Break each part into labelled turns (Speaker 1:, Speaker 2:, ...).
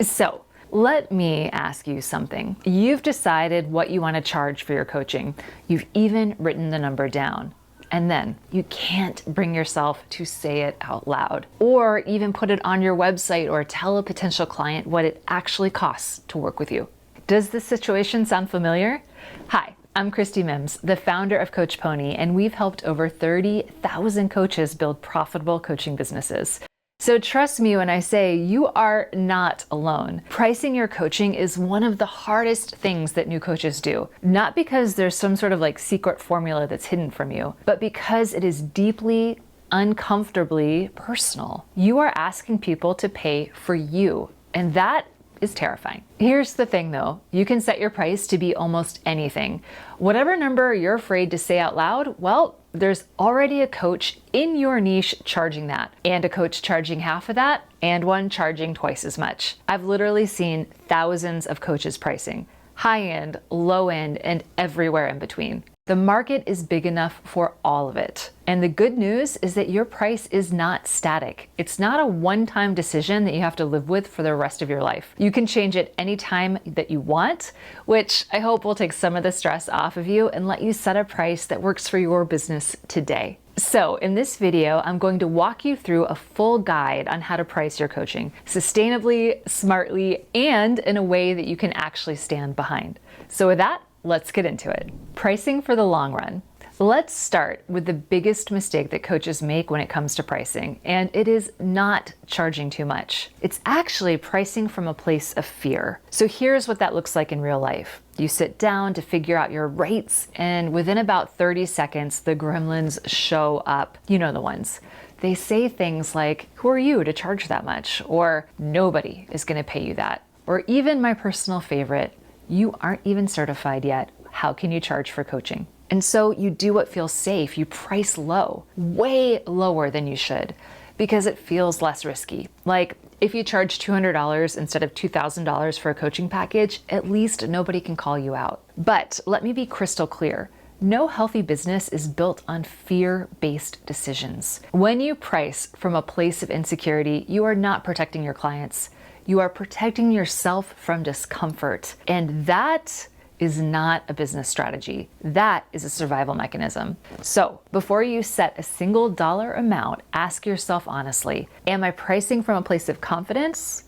Speaker 1: So let me ask you something. You've decided what you want to charge for your coaching. You've even written the number down. And then you can't bring yourself to say it out loud or even put it on your website or tell a potential client what it actually costs to work with you. Does this situation sound familiar? Hi, I'm Christie Mims, the founder of Coach Pony, and we've helped over 30,000 coaches build profitable coaching businesses. So trust me when I say you are not alone. Pricing your coaching is one of the hardest things that new coaches do. Not because there's some sort of secret formula that's hidden from you, but because it is deeply, uncomfortably personal. You are asking people to pay for you, and that is terrifying. Here's the thing though, you can set your price to be almost anything. Whatever number you're afraid to say out loud, well, there's already a coach in your niche charging that, and a coach charging half of that, and one charging twice as much. I've literally seen thousands of coaches pricing, high end, low end, and everywhere in between. The market is big enough for all of it. And the good news is that your price is not static. It's not a one-time decision that you have to live with for the rest of your life. You can change it anytime that you want, which I hope will take some of the stress off of you and let you set a price that works for your business today. So in this video, I'm going to walk you through a full guide on how to price your coaching sustainably, smartly, and in a way that you can actually stand behind. So with that, let's get into it. Pricing for the long run. Let's start with the biggest mistake that coaches make when it comes to pricing, and it is not charging too much. It's actually pricing from a place of fear. So here's what that looks like in real life. You sit down to figure out your rates, and within about 30 seconds, the gremlins show up. You know the ones. They say things like, "Who are you to charge that much?" Or "Nobody is going to pay you that." Or even my personal favorite, "You aren't even certified yet. How can you charge for coaching?" And so you do what feels safe. You price low, way lower than you should, because it feels less risky. Like if you charge $200 instead of $2,000 for a coaching package, at least nobody can call you out. But let me be crystal clear. No healthy business is built on fear-based decisions. When you price from a place of insecurity, you are not protecting your clients. You are protecting yourself from discomfort. And that is not a business strategy. That is a survival mechanism. So before you set a single dollar amount, ask yourself honestly, am I pricing from a place of confidence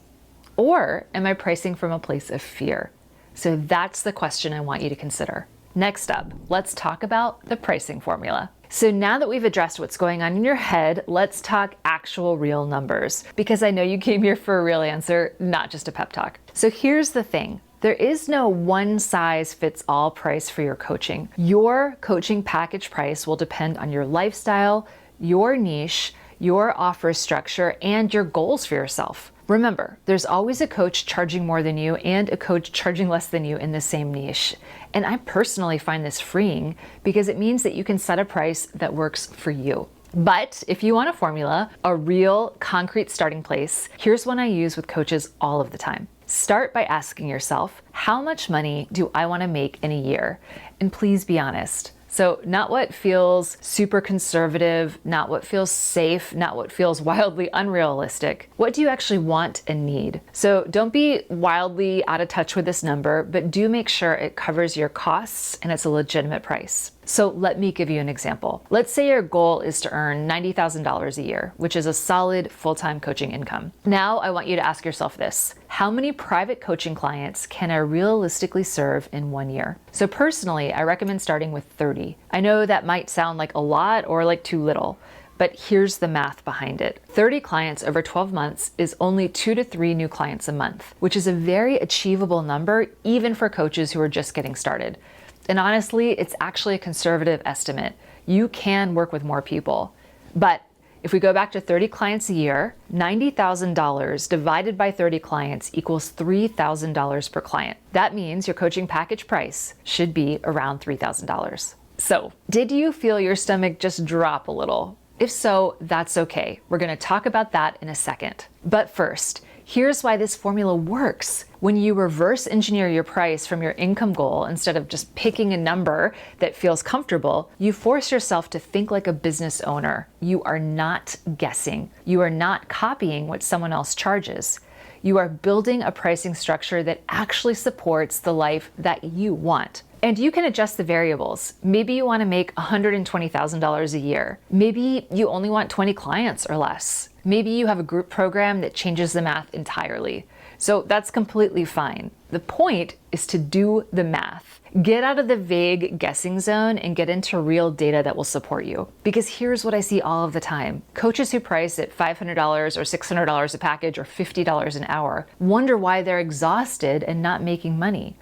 Speaker 1: or am I pricing from a place of fear? So that's the question I want you to consider. Next up, let's talk about the pricing formula. So now that we've addressed what's going on in your head, let's talk actual real numbers, because I know you came here for a real answer, not just a pep talk. So here's the thing. There is no one size fits all price for your coaching. Your coaching package price will depend on your lifestyle, your niche, your offer structure, and your goals for yourself. Remember, there's always a coach charging more than you and a coach charging less than you in the same niche. And I personally find this freeing because it means that you can set a price that works for you. But if you want a formula, a real concrete starting place, here's one I use with coaches all of the time. Start by asking yourself, how much money do I want to make in a year? And please be honest. So not what feels super conservative, not what feels safe, not what feels wildly unrealistic. What do you actually want and need? So don't be wildly out of touch with this number, but do make sure it covers your costs and it's a legitimate price. So let me give you an example. Let's say your goal is to earn $90,000 a year, which is a solid full-time coaching income. Now I want you to ask yourself this. How many private coaching clients can I realistically serve in 1 year? So personally, I recommend starting with 30. I know that might sound like a lot or like too little, but here's the math behind it. 30 clients over 12 months is only 2 to 3 new clients a month, which is a very achievable number even for coaches who are just getting started. And honestly, it's actually a conservative estimate. You can work with more people. But if we go back to 30 clients a year, $90,000 divided by 30 clients equals $3,000 per client. That means your coaching package price should be around $3,000. So, did you feel your stomach just drop a little? If so, that's okay. We're going to talk about that in a second. But first, here's why this formula works. When you reverse engineer your price from your income goal instead of just picking a number that feels comfortable, you force yourself to think like a business owner. You are not guessing. You are not copying what someone else charges. You are building a pricing structure that actually supports the life that you want. And you can adjust the variables. Maybe you want to make $120,000 a year. Maybe you only want 20 clients or less. Maybe you have a group program that changes the math entirely. So that's completely fine. The point is to do the math. Get out of the vague guessing zone and get into real data that will support you. Because here's what I see all of the time. Coaches who price at $500 or $600 a package or $50 an hour wonder why they're exhausted and not making money.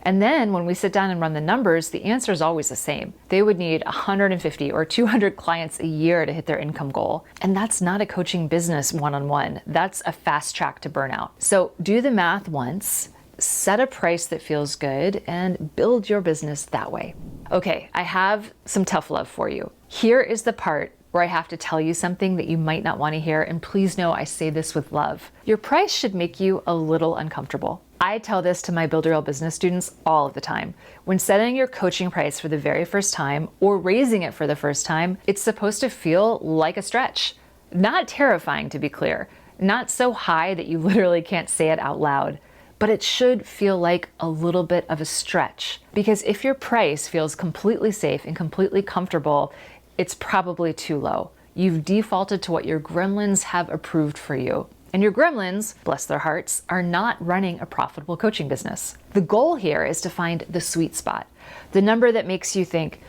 Speaker 1: And then when we sit down and run the numbers, the answer is always the same. They would need 150 or 200 clients a year to hit their income goal. And that's not a coaching business one-on-one. That's a fast track to burnout. So do the math once, set a price that feels good, and build your business that way. Okay, I have some tough love for you. Here is the part where I have to tell you something that you might not want to hear, and please know I say this with love. Your price should make you a little uncomfortable. I tell this to my Build Your Real Business students all of the time. When setting your coaching price for the very first time or raising it for the first time, it's supposed to feel like a stretch. Not terrifying, to be clear. Not so high that you literally can't say it out loud. But it should feel like a little bit of a stretch. Because if your price feels completely safe and completely comfortable, it's probably too low. You've defaulted to what your gremlins have approved for you. And your gremlins, bless their hearts, are not running a profitable coaching business. The goal here is to find the sweet spot, the number that makes you think,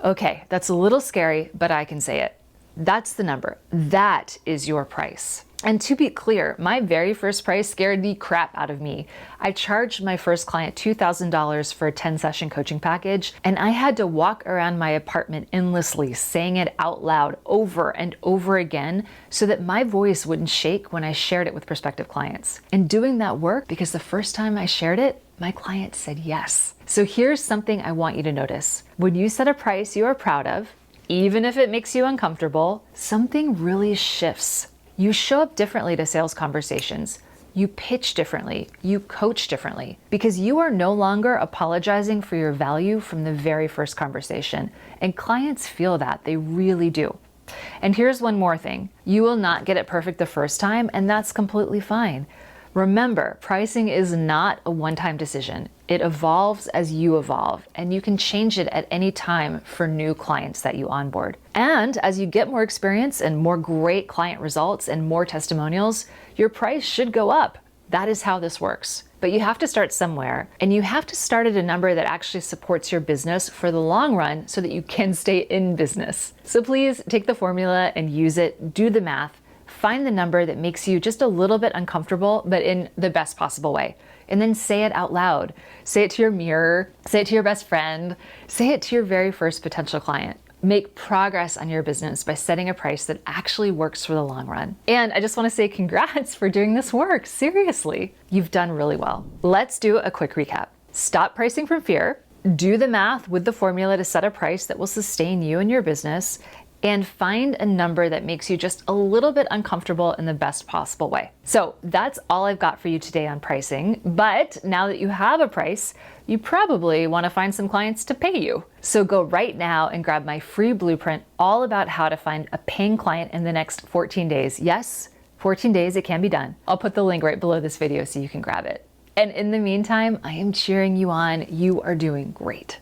Speaker 1: okay, that's a little scary, but I can say it. That's the number. That is your price. And to be clear, my very first price scared the crap out of me. I charged my first client $2,000 for a 10-session coaching package, and I had to walk around my apartment endlessly, saying it out loud over and over again so that my voice wouldn't shake when I shared it with prospective clients. And doing that work, because the first time I shared it, my client said yes. So here's something I want you to notice. When you set a price you are proud of, even if it makes you uncomfortable, something really shifts. You show up differently to sales conversations. You pitch differently. You coach differently because you are no longer apologizing for your value from the very first conversation. And clients feel that. They really do. And here's one more thing. You will not get it perfect the first time, and that's completely fine. Remember, pricing is not a one-time decision. It evolves as you evolve, and you can change it at any time for new clients that you onboard. And as you get more experience and more great client results and more testimonials, your price should go up. That is how this works. But you have to start somewhere, and you have to start at a number that actually supports your business for the long run so that you can stay in business. So please take the formula and use it, do the math, find the number that makes you just a little bit uncomfortable, but in the best possible way. And then say it out loud. Say it to your mirror, say it to your best friend, say it to your very first potential client. Make progress on your business by setting a price that actually works for the long run. And I just want to say congrats for doing this work. Seriously, you've done really well. Let's do a quick recap. Stop pricing from fear. Do the math with the formula to set a price that will sustain you and your business, and find a number that makes you just a little bit uncomfortable in the best possible way. So that's all I've got for you today on pricing. But now that you have a price, you probably want to find some clients to pay you. So go right now and grab my free blueprint all about how to find a paying client in the next 14 days. Yes, 14 days, it can be done. I'll put the link right below this video so you can grab it. And in the meantime, I am cheering you on. You are doing great.